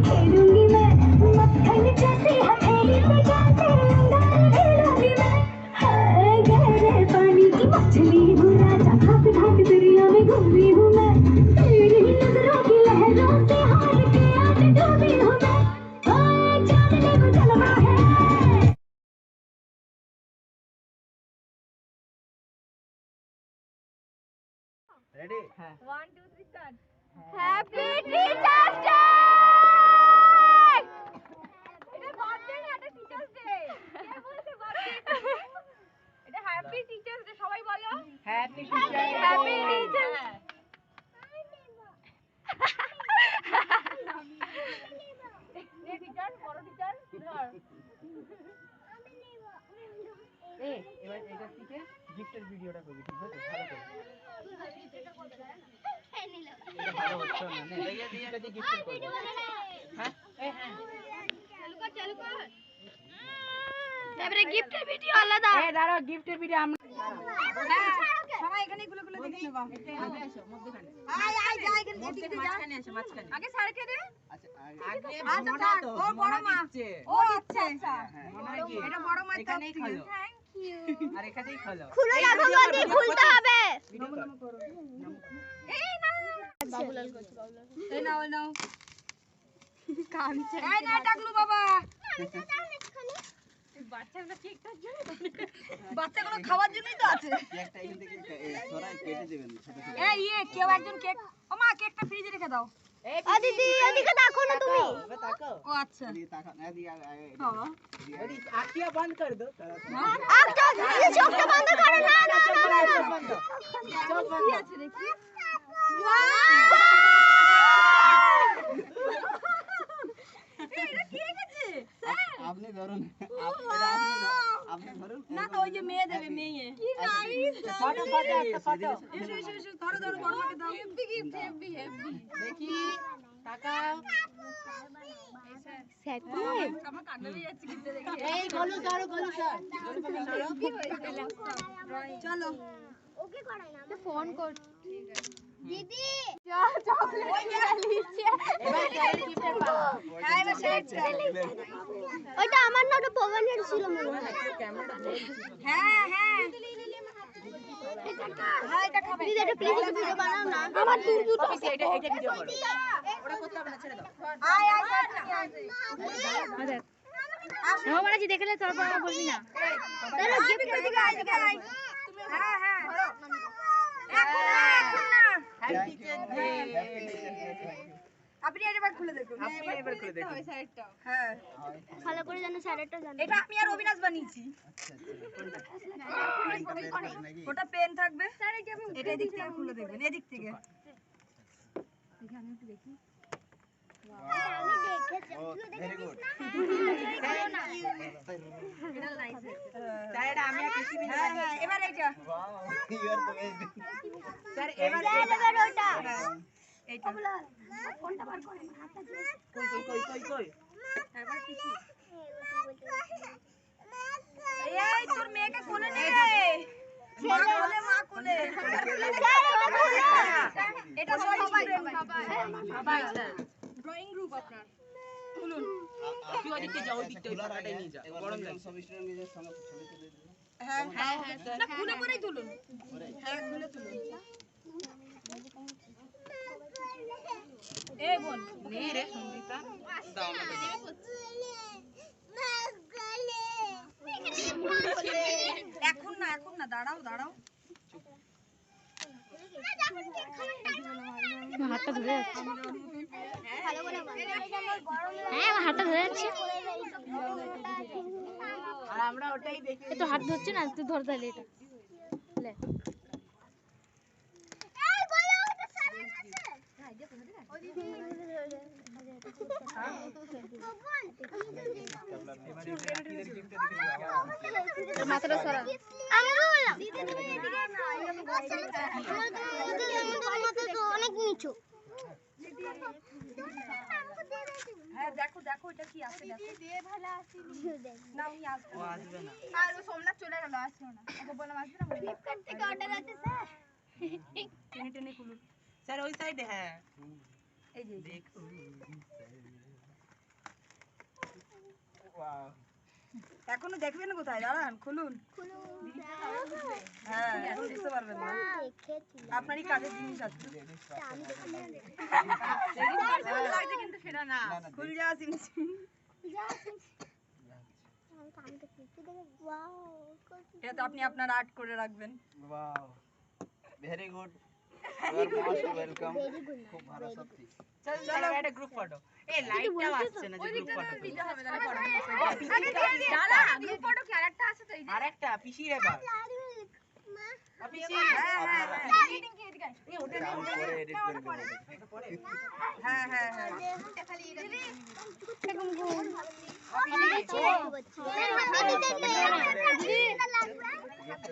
खेलूंगी मैं मक्खन जैसी हथेली पे जाते अंगारे खेलूंगी मैं हाय गहरे पानी की मछली हूँ राजा भाग भाग दरिया में घूमी हूँ मैं तेरी नजरों की लहरों से हार के आज डूबी हूँ मैं जानने को जलवा है Ready? 1 2 3 start. Happy Teachers Day! এটা বার্থডে না, এটা টিচার্স ডে। কে বলেছে বার্থডে? এটা হ্যাপি টিচার্স ডে, সবাই বলো Happy Teacher Day. Happy teachers. নে টিচার, বড় টিচার ধর। এবার এটা থেকে গিফটের ভিডিওটা করবি, ঠিক আছে? ভালো করে। এটা ভালো হচ্ছে না, নে এটা দিয়ে গিফট করবি। হ্যাঁ হ্যাঁ চালু কর। এবারে গিফটের ভিডিও আলাদা। দাঁড়াও, গিফটের ভিডিও আমরা সবাই এখানে গুলো দেখে নেবা। আগে এসো, মধ্যখানে। আয় যা এখানে এদিকে যা। মাঝখানে। আগে স্যারকে দে। আচ্ছা আগে আচ্ছা তো ও বড় মা। ও আচ্ছা মনে হয় কি এটা বড় মা। এখানেই খোলো। Thank you. আর এখানেই খোলো। খুলে রাখো বন্ধি, খুলতে হবে। ভিডিও করো। এই না বাবুলাল করছে, বাবুলাল এই নাও কামছে। এই না টাকলু বাবা। বাচ্চাগুলো কেকটার জন্য, বাচ্চাগুলো খাওয়ার জন্যই তো আছে। কেকটা এখান থেকে সরাই কেটে দিবেন ছোট ছোট। এই কেউ একজন কেক, ও মা কেকটা ফ্রিজে রেখে দাও। ও দিদি এদিকে দেখো না তুমি এবার তাকাও। ও আচ্ছা এদিকে তাকাও, এদিকে বাবা এদিকে আঁখিয়া বন্ধ कर दो। আপ তো এই চোখটা বন্ধ করো না না চোখ বন্ধ। চোখ বন্ধ। কি আছে দেখি। এটা কি গেছে আপনি ধরুন, আপনি ধরুন না তো ওই যে মেয়ে দেবে, মেয়ে কি নাইস। ফটো একটা ফটো। এসো ধরো বড় মাকে দাও। হেভি গিফট, হেভি দেখি তাকাও। সেট আমার কান্না পেয়ে যাচ্ছে গিফট দেখে। এই গলু ধরো স্যার। চলো ওকে করাই না তো ফোন কর দিদি চকলেট ওই যে নিচে। এবার স্যারের গিফটের পালা। হ্যাঁ এবার স্যার। ওইটা আমার না, ওটা পবনের ছিল মনে হয়। ক্যামেরাটা ধরে হ্যাঁ এটা খাবে দিদি এটা প্লিজ ভিডিও বানাও না, আমার দূর দূর এটা ভিডিও করো। ওটা করতে হবে না, ছেড়ে দাও। আয় ও মারাজি দেখলে তোর বাবা বলবি না চলো গিফট দিকে আয় তুমি। হ্যাঁ ধরো এখন না হ্যাপি টিচার ডে। আপনি এবার খুলে দেখুন। আপনি এবার খুলে দেখুন। হ্যাঁ ভালো করে জানো স্যারটা জানো। এটা আমি আর অবিনাশ বানিয়েছি। ওটা পেন থাকবে। এটা এদিক থেকে খুলে দেখবেন, এদিক থেকে। আমি দেখেছি ভেরি গুড। এটা নাইস। স্যার এটা আমি আর পৃথিবী হ্যাঁ এবার এইটা। Wow you are the best. Sir এবার ওটা এইটা কোনটা বার করে হাতটা কই এবার কিছু। এই তোর মেয়েকে কোলে নে। মা কোলে। এটা সবাই ড্রয়িং রুম আপনার। খুলুন। তুই ওদিকে যাও, ওদিকটা ওই পাটাই নিয়ে যা। গরম লাগছে। সব স্টুডেন্ট নিজের সঙ্গে ছবি তুলে দিবে। হ্যাঁ না খুলে করেই তুলুন। হ্যাঁ খুলে তুলুন। এই বোন নে রে সঙ্গীতা, দাও না দাও। এখন না দাঁড়াও হাতটা ধরে যাচ্ছে। হ্যাঁ আমার হাতটা ধরে যাচ্ছে। আর আমরা ওটাই দেখি। এ তো হাত ধরছে না, তুই ধর তাহলে এটা লে। মাথাটা সরা। আমি বললাম দিদি তুমি এদিকে না, মাথা তো অনেক নিচু। হ্যাঁ দেখো এটা কি আছে দেখো। দিদি দে ভালো আছে না, আমি আসবো। ও আসবে না। আর ও সোমনাথ চলে গেল, আসলো না। ওকে বললাম আসবে না, ফ্লিপকার্ট থেকে অর্ডার আছে স্যার। টেনে খুলুন স্যার ওই সাইডে। হ্যাঁ এই যে দেখো ওয়াও এখনো দেখবেন কোথায়? দাঁড়ান, খুলুন। হ্যাঁ, এখন বুঝতে পারবেন না। আপনারই কাজের জিনিস আছে। লাগছে কিন্তু সেটা না। খুল যা জিনিস। এটা তো আপনি আপনার আর্ট করে রাখবেন। Wow very good you are most welcome খুব ভালো সত্যি চল চলো একটা গ্রুপ ফটো এই লাইটটাও আসছে না যে গ্রুপ ফটো দিতে হবে তাহলে ফটো। দাঁড়া, গ্রুপ ফটো ক্যারেক্টার আছে তো এই যে। আরেকটা পিসির এবার পিসি এডিটিং কি এদিকে? এই ওটা কাম করে এডিট করে দেব হ্যাঁ হ্যাঁ হ্যাঁ।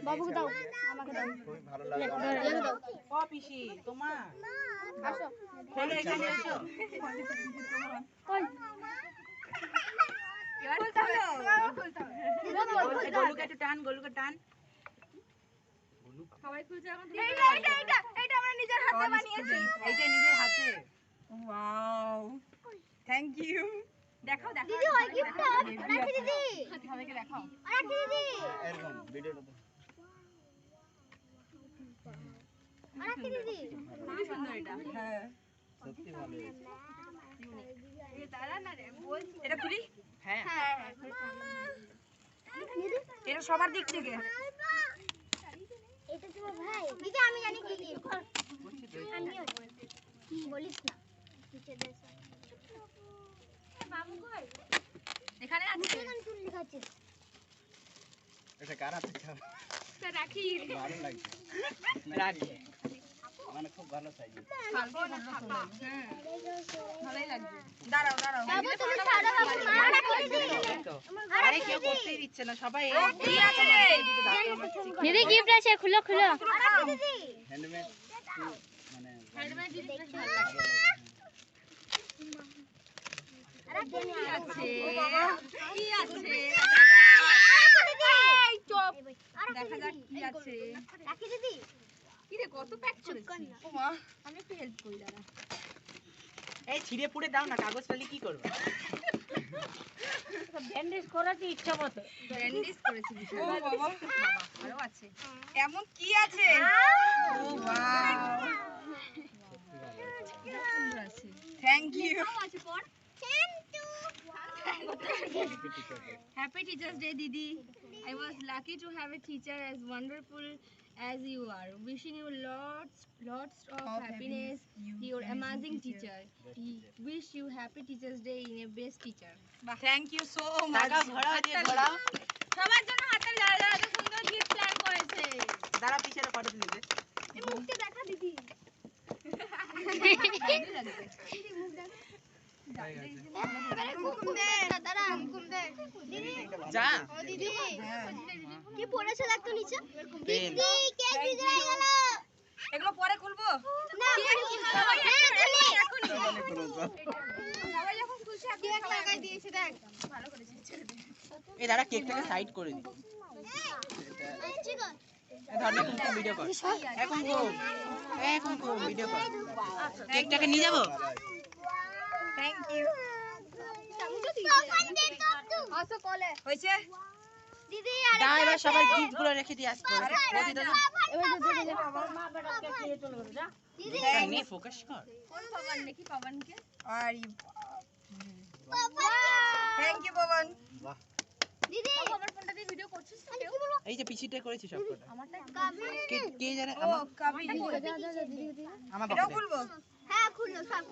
বাবুকে দাও আমাকে দাও খুব ভালো লাগলো ও পিসি তোমার আসো চলো এখানে এসো এবার খুলতে হবে। খুলতে হবে। গোলুকে একটু টান গোলুকে টান সবাই খুলছে এখন। এইটা আমরা নিজের হাতে বানিয়েছি। এইটা নিজের হাতে ওয়াও, থ্যাংক ইউ। দেখাও দেখাও। দিদি ওই গিফটটা রাখি দিদি সবাইকে দেখাও। রাখি দিদি এরকম ভিডিওটা রাখি দিদি খুবই সুন্দর এটা। হ্যাঁ, সত্যি ভালো হয়েছে এই দাঁড়া না রে, বলছি। এটা খুলি। হ্যাঁ এটা সবার দিক থেকে। এটা তোমার ভাই দিদি আমি জানি কি গিফট আমিও বলিস না টিচারদের বাবু কই এখানে আছে। এখানে চুল লিখাচ্ছে এটা কার হাতে ছাপ তা রাখি। ভালো লাগছে রাখি মানে খুব ভালো সাইজ ছাপবো না ছাপা। ভালোই লাগবে। দাঁড়াও দাঁড়াও। বাবু তুমি ছাড়ো বাবু মা রাখি দিদি তো আরে কেউ করতেই দিচ্ছে না সবাই কি আছে রে? দিদি গিফট আছে খুলো খুলো রাখি দিদি হ্যান্ডমেড মানে হ্যান্ডমেড জিনিস বেশ ভালো ভালো লাগে। লাগে রাখি দিদি আছে। কি আছে? এই চুপ। দেখা যাক কি আছে। রাখি দিদি কি রে কত প্যাক করেছিস? ও মা, আমি একটু হেল্প করি দাঁড়া। এই ছিঁড়ে পুড়ে দাও না কাগজ ফেলে কি করবে ব্যান্ডেজ করেছি ইচ্ছা মতো। ব্যান্ডেজ করেছি বিশাল। ও বাবা, আরো আছে। এমন কি আছে? ও ওয়াও, সুন্দর আছে। Thank you. আছে পড়। Happy Teachers Day, Didi. I was lucky to have a teacher as wonderful as you are. Wishing you lots of happiness. You're amazing teacher. Wish you Happy Teachers Day in a best teacher. Thank you so much. টাকা ঘোরাও দিয়ে ঘোরাও সবার জন্য হাতের যারা যারা এত সুন্দর গিফট প্ল্যান করেছে। দাঁড়া পিসের ফটো তুলে দে এই মুখটা দেখা দিদি। যা দিদি হ্যাঁ, কি পড়েছে দেখতো নিচে পেন দিদি কেক দিদি হয়ে গেল এগুলো পরে খুলবো। না সবাই যখন খুশি আপনি কেক লাগাই দিয়েছে দেখ ভালো করেছিস ছেড়ে দে। এই দাঁড়া কেকটাকে সাইড করে দি ঠিক আছে ধর এখন ভিডিও কর এখন কো ভিডিও কর কেকটাকে নিয়ে যাবো থ্যাংক ইউ। আসো কলে হয়েছে? দিদি দাও এবার সবার গিফট গুলো রেখে দিয়ে আসবো দিদি নে ফোকাস কর কোন পাবন নাকি পাবনকে? আর থ্যাংক ইউ পবন। বাহ দিদি আমার ফোনটা দিয়ে ভিডিও করছিস তো কেউ? এই যে পিছিটা করেছি সব কটা আমারটা কে কে জানে ও কাবি, আমার এটাও বাবা খুলবো? হ্যাঁ খুললো সব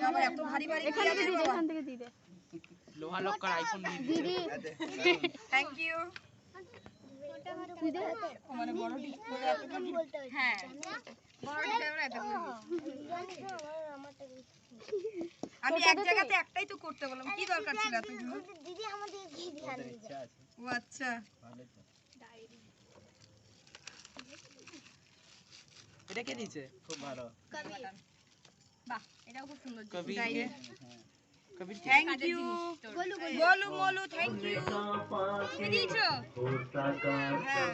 আমার এত ভারী ভারী কি আছে রে বাবা? লোহা লক করা আইফোন দিয়ে থ্যাংক ইউ। মানে বড় ডিসপ্লে এত বলতে হবে হ্যাঁ বড় ক্যামেরা এটা আমি এক জায়গাতে একটাই তো করতে বললাম, কি দরকার ছিল এতগুলো? দিদি আমাদের ঘি ধ্যান ওদের দিবে ইচ্ছা আছে ও আচ্ছা, ভালো তো এটা কে দিয়েছে খুব ভালো কবি বাহ এটাও খুব সুন্দর কবি ডায়েরি। কবি থ্যাংক কাজের ইউ। জিনিস তোর। Golu Golu Golu Molu thank you. তুমি দিয়েছো? হ্যাঁ